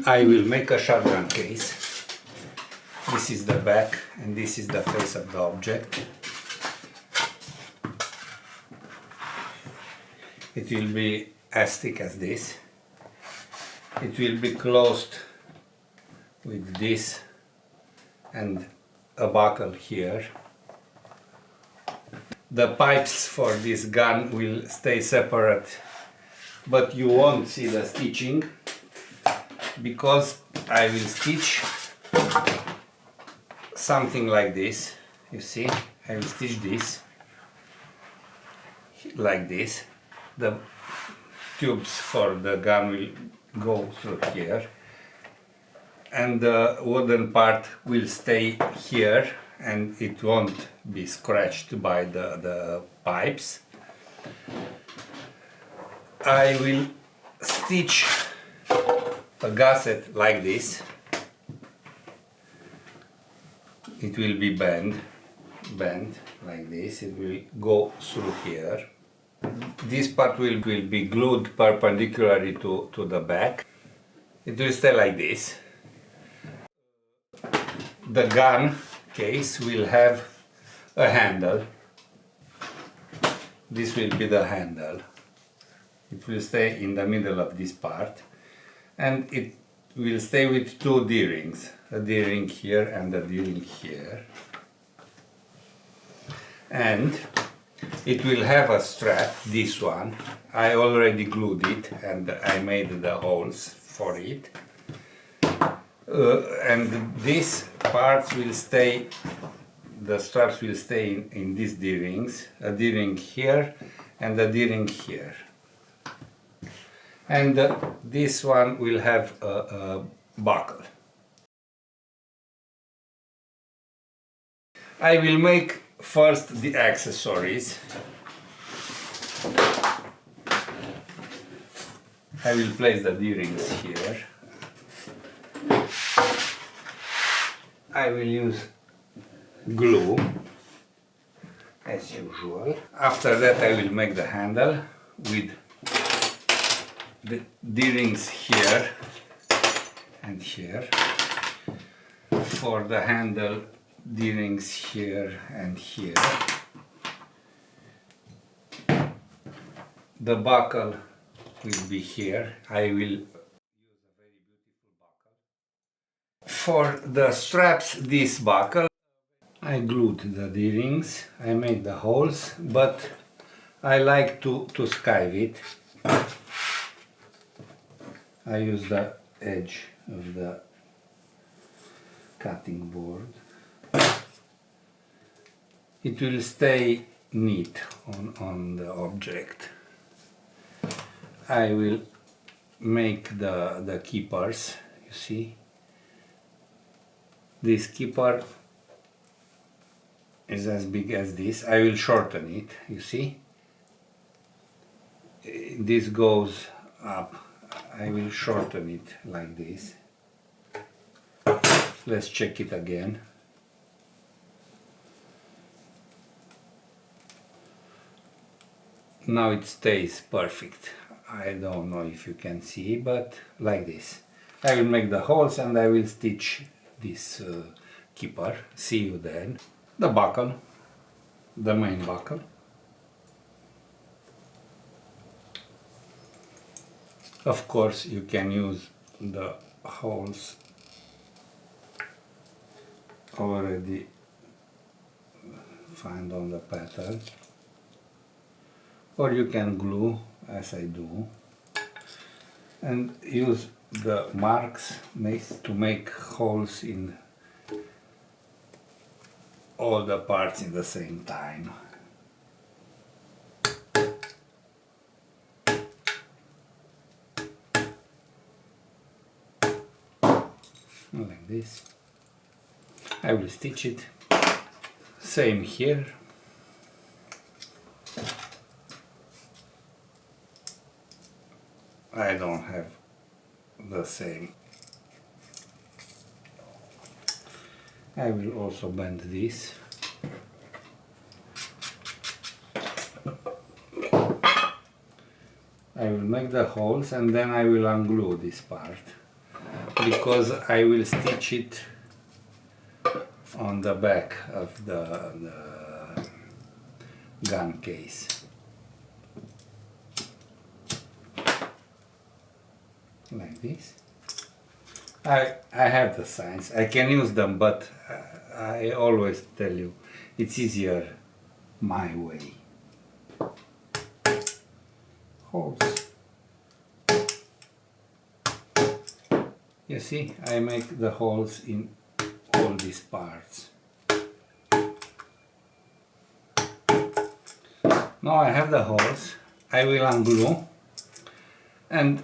I will make a shotgun case. This is the back and this is the face of the object. It will be as thick as this. It will be closed with this and a buckle here. The pipes for this gun will stay separate, but you won't see the stitching because I will stitch something like this. You see, I will stitch this like this. The tubes for the gun will go through here and the wooden part will stay here and it won't be scratched by the pipes. I will stitch a gusset like this. It will be bent like this. It will go through here. This part will be glued perpendicularly to the back. It will stay like this. The gun case will have a handle. This will be the handle. It will stay in the middle of this part and it will stay with two D-rings. A D-ring here and a D-ring here. And it will have a strap, this one. I already glued it and I made the holes for it. And these parts will stay, the straps will stay in these D-rings. A D-ring here and a D-ring here. And this one will have a buckle. I will make first the accessories. I will place the D-rings here. I will use glue as usual. After that I will make the handle with the D-rings here and here. For the handle, D-rings here and here. The buckle will be here. I will use a very beautiful buckle. For the straps, this buckle, I glued the D-rings. I made the holes, but I like to skive it. I use the edge of the cutting board. It will stay neat on the object. I will make the keepers, you see. This keeper is as big as this. I will shorten it, you see. This goes up. I will shorten it like this. Let's check it again. Now it stays perfect. I don't know if you can see, but like this. I will make the holes and I will stitch this keeper. See you then. The buckle, the main buckle. Of course you can use the holes already found on the pattern, or you can glue as I do and use the marks to make holes in all the parts in the same time. Like this. I will stitch it. Same here. I don't have the same. I will also bend this. I will make the holes and then I will unglue this part. because I will stitch it on the back of the gun case. Like this. I have the signs, I can use them, but I always tell you it's easier my way. Holes. You see, I make the holes in all these parts. Now I have the holes, I will unglue and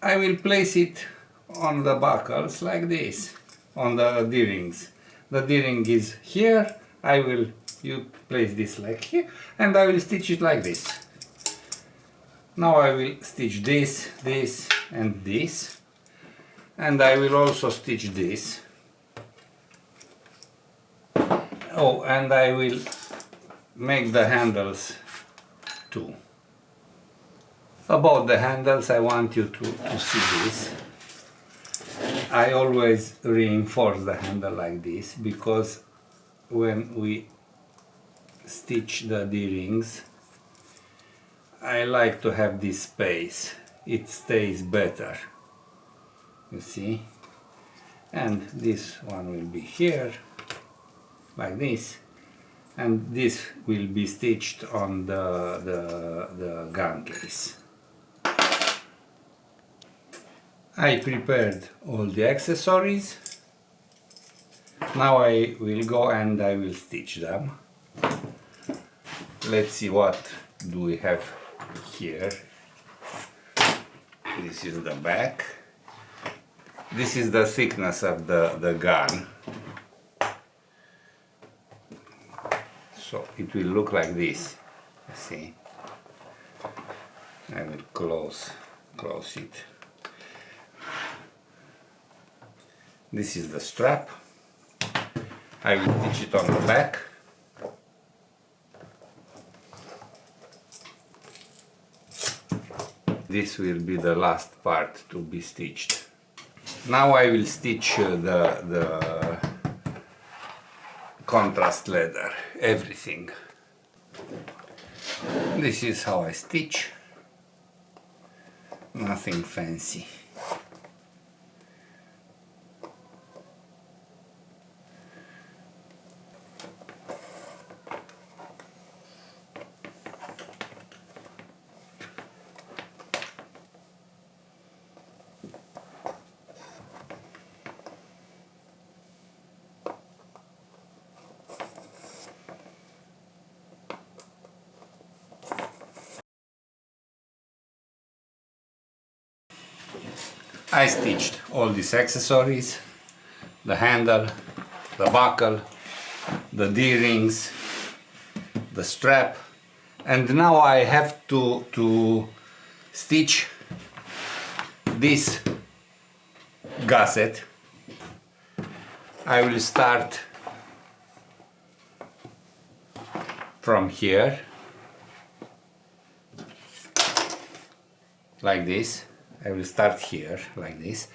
I will place it on the buckles like this, on the D-rings. The D-ring is here, you place this like here, and I will stitch it like this. Now I will stitch this, this and this, and I will also stitch this. Oh, and I will make the handles too. About the handles, I want you to see this. I always reinforce the handle like this, because when we stitch the D-rings, I like to have this space. It stays better. You see? And this one will be here, like this. And this will be stitched on the gun case. I prepared all the accessories. Now I will go and I will stitch them. Let's see what do we have here. This is the back. This is the thickness of the gun. So it will look like this. See? I will close it. This is the strap. I will stitch it on the back. This will be the last part to be stitched. Now I will stitch the contrast leather, everything. This is how I stitch. Nothing fancy. I stitched all these accessories, the handle, the buckle, the D-rings, the strap, and now I have to stitch this gusset. I will start from here, like this. I will start here, like this.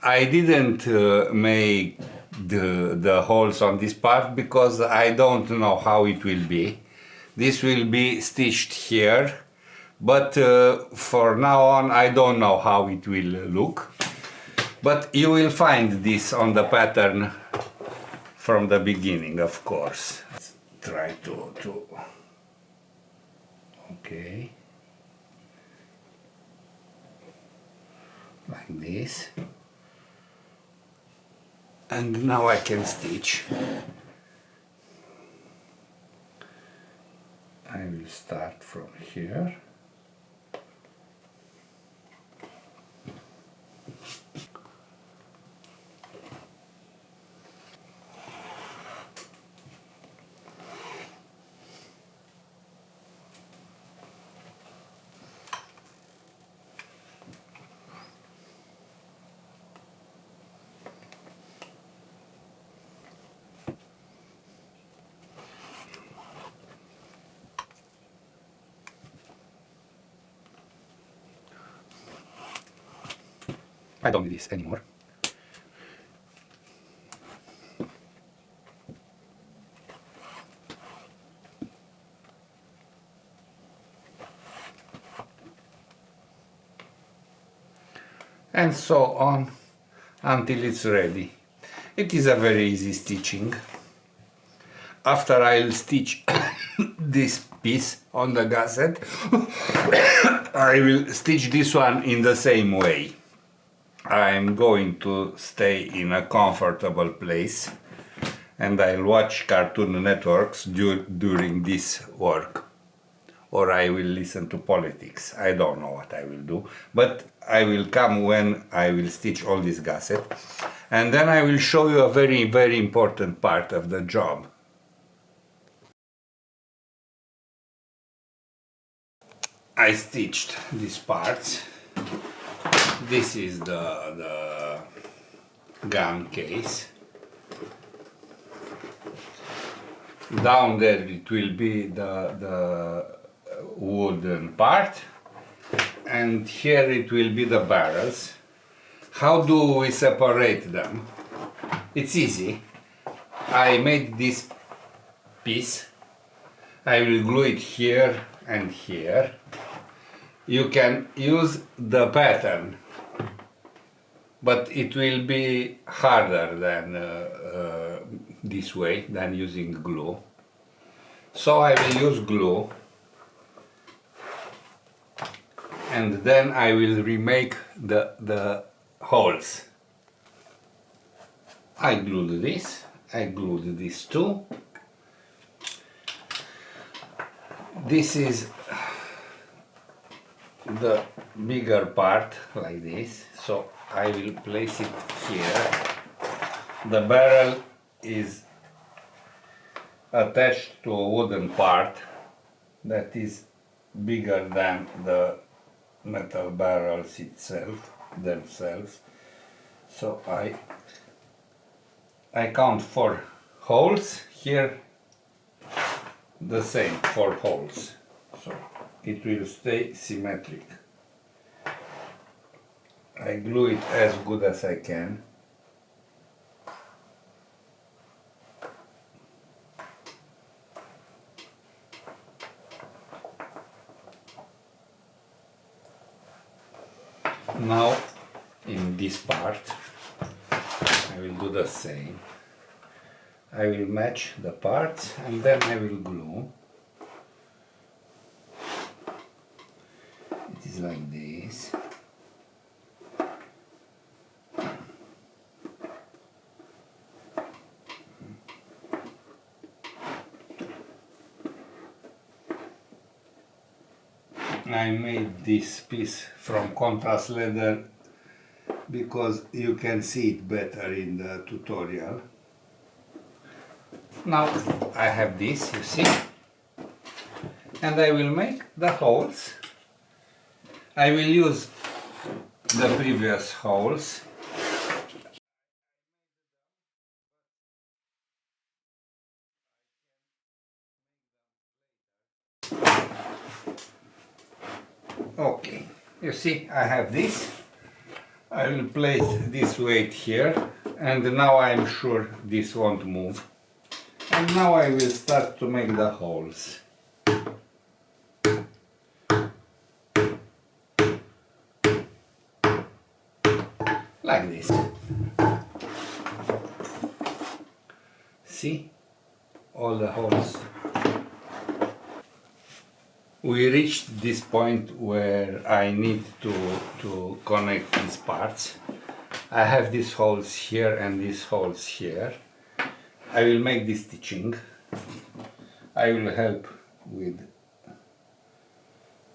I didn't make the holes on this part because I don't know how it will be. This will be stitched here, but for now on I don't know how it will look. But you will find this on the pattern from the beginning, of course. Let's try to... Okay. Like this, and now I can stitch. I will start from here. I don't need this anymore. and so on until it's ready. It is a very easy stitching. After I'll stitch this piece on the gusset, I will stitch this one in the same way. I'm going to stay in a comfortable place and I'll watch Cartoon Networks during this work. Or I will listen to politics. I don't know what I will do, but I will come when I will stitch all this gusset, and then I will show you a very, very important part of the job. I stitched these parts. This is the gun case. Down there it will be the wooden part, and here it will be the barrels. How do we separate them? It's easy. I made this piece. I will glue it here and here. You can use the pattern, but it will be harder than this way, than using glue. So I will use glue, and then I will remake the holes. I glued this too. This is the bigger part, like this, so I will place it here. The barrel is attached to a wooden part that is bigger than the metal barrels themselves. So I count 4 holes here, the same 4 holes, so it will stay symmetric. I glue it as good as I can. Now in this part I will do the same. I will match the parts and then I will glue. It is like this. I made this piece from contrast leather because you can see it better in the tutorial. Now I have this, you see, and I will make the holes. I will use the previous holes. Okay, you see, I have this. I will place this weight here, and now I am sure this won't move. And now I will start to make the holes. Like this. See? All the holes. We reached this point where I need to connect these parts. I have these holes here and these holes here. I will make this stitching. I will help with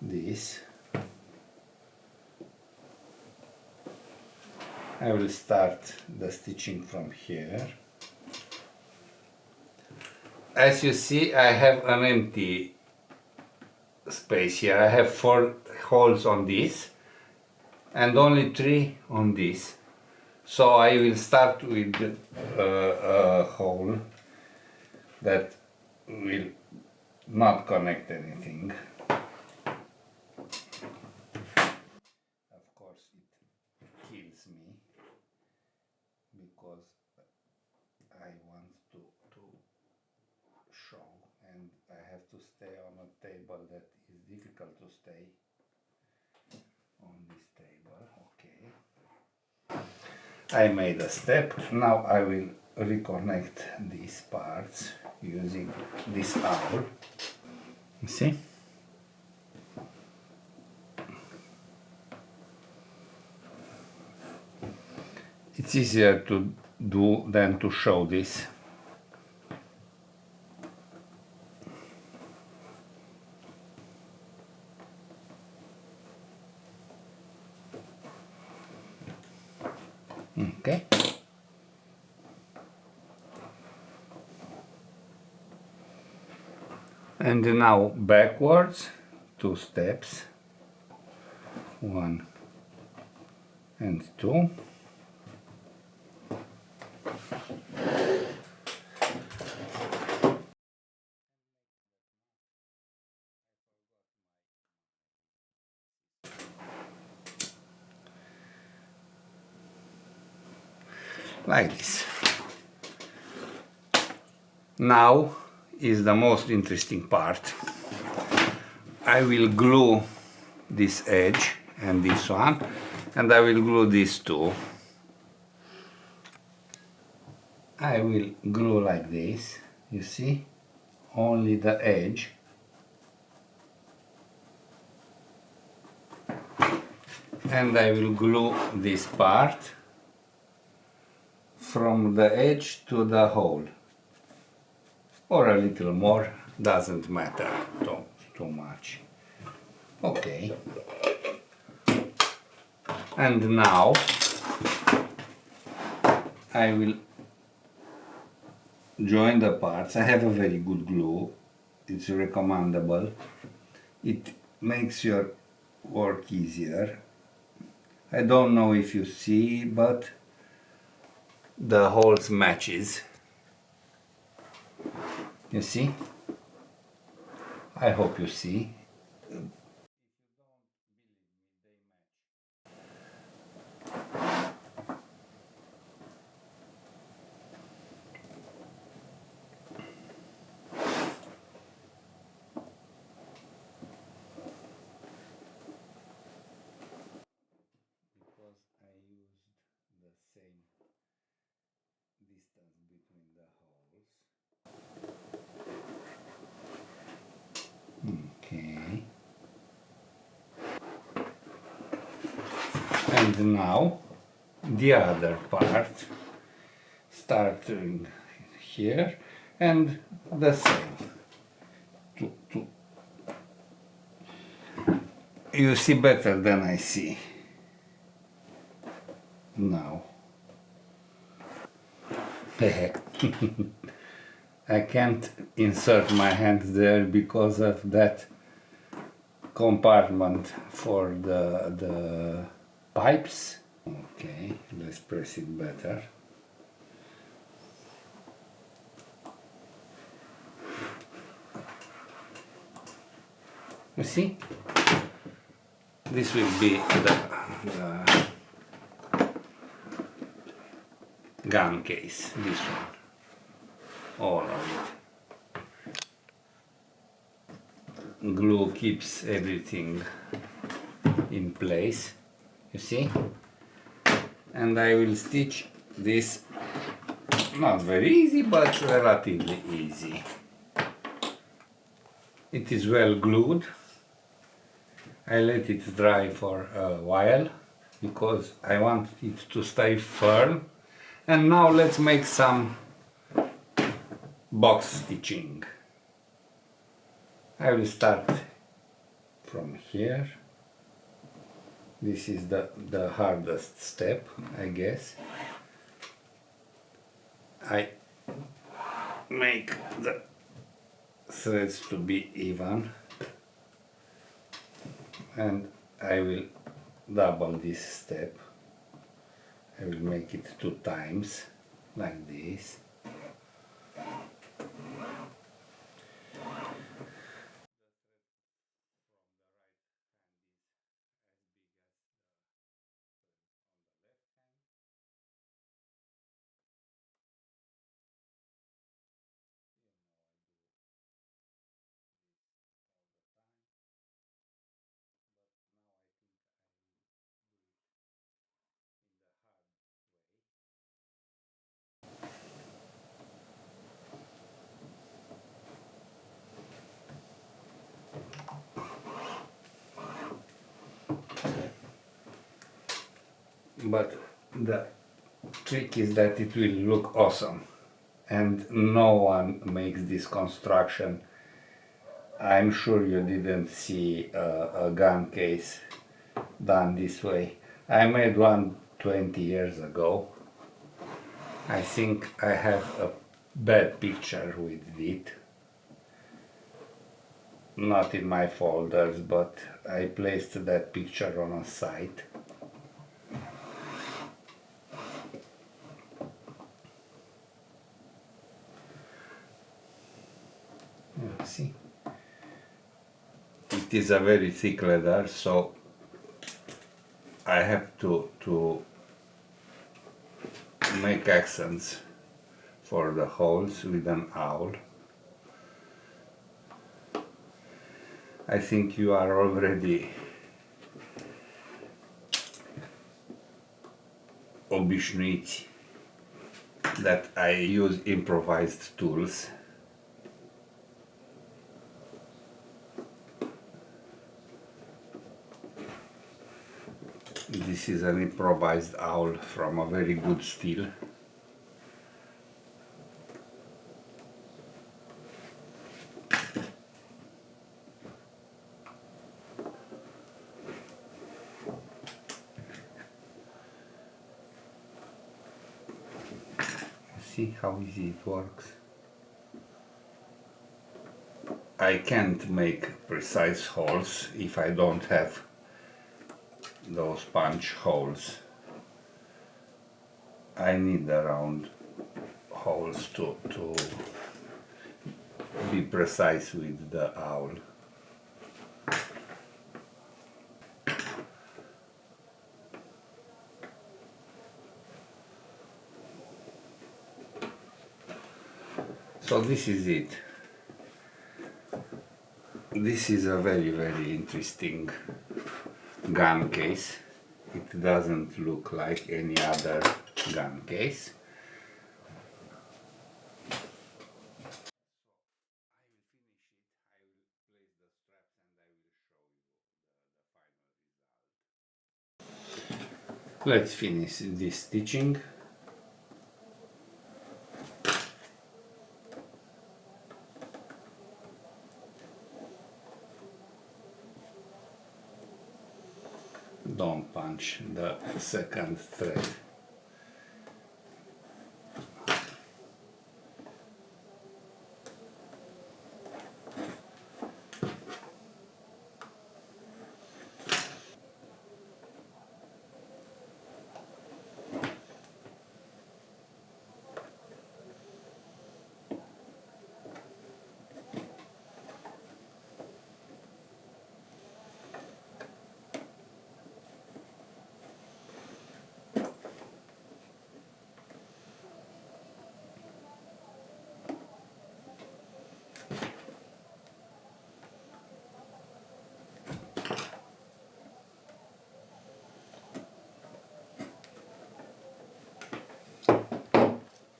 this. I will start the stitching from here. As you see, I have an empty space here. I have 4 holes on this and only 3 on this. So I will start with a hole that will not connect anything. Of course it kills me because I want to show and I have to stay on a table that is difficult to stay on this table. Okay. I made a step. Now I will reconnect these parts using this owl. You see? It's easier to do than to show this. Okay. And now backwards, 2 steps, 1 and 2. Like this. Now is the most interesting part. I will glue this edge and this one, and I will glue these two. I will glue like this, you see, only the edge. And I will glue this part from the edge to the hole, or a little more, doesn't matter too much. Okay. And now I will join the parts. I have a very good glue. It's recommendable. It makes your work easier. I don't know if you see, but the holes matches. You see? I hope you see. Because I used the same distance between the holes. Okay. And now the other part, starting here, and the same. You see better than I see now. I can't insert my hand there because of that compartment for the pipes. Okay, let's press it better. You see? This will be the gun case, this one, all of it. Glue keeps everything in place, you see? And I will stitch this, not very easy, but relatively easy. It is well glued. I let it dry for a while because I want it to stay firm. And now let's make some box stitching. I will start from here. This is the hardest step, I guess. I make the threads to be even, and I will double this step. I will make it 2 times, like this. but the trick is that it will look awesome, and no one makes this construction. I'm sure you didn't see a gun case done this way. I made one 20 years ago. I think I have a bad picture with it. Not in my folders, but I placed that picture on a site. See, it is a very thick leather, so I have to make accents for the holes with an awl. I think you are already obișnuiți that I use improvised tools. This is an improvised owl from a very good steel. See how easy it works. I can't make precise holes if I don't have those punch holes. I need the round holes to be precise with the owl. So this is it. This is a very interesting gun case. It doesn't look like any other gun case. Let's finish this stitching. Don't punch the second thread.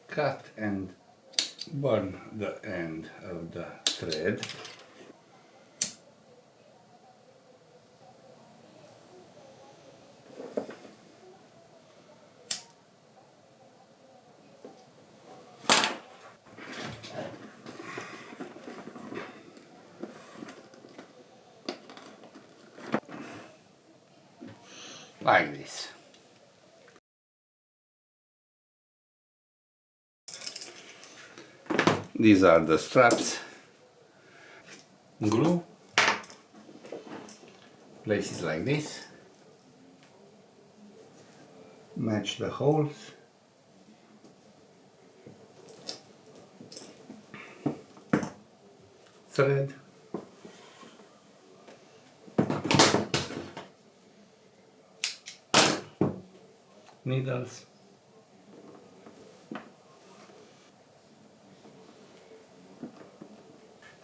Cut and burn the end of the thread. Like this. These are the straps. Glue. Place it like this. Match the holes. Thread. Needles.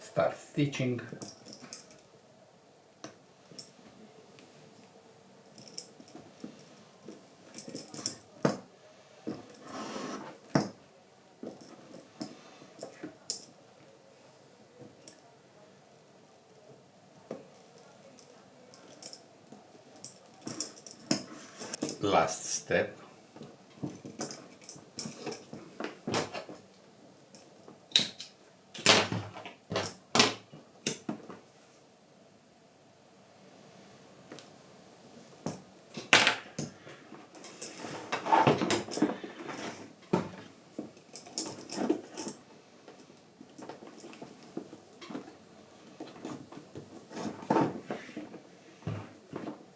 Start stitching. last step.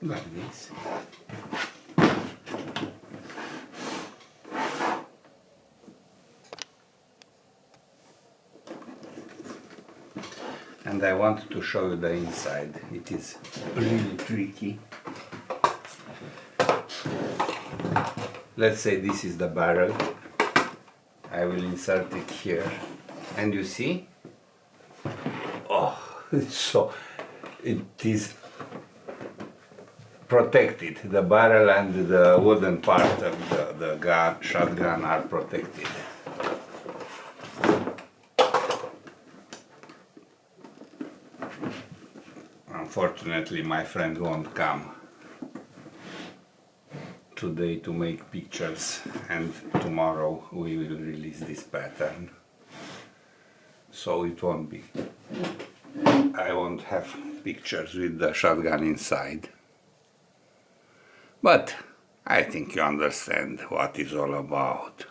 Like this. And I want to show you the inside. It is really tricky. Let's say this is the barrel. I will insert it here. And you see? Oh, it is protected. The barrel and the wooden part of the shotgun are protected. Unfortunately, my friend won't come today to make pictures, and tomorrow we will release this pattern. So it won't be. I won't have pictures with the shotgun inside. But I think you understand what it's all about.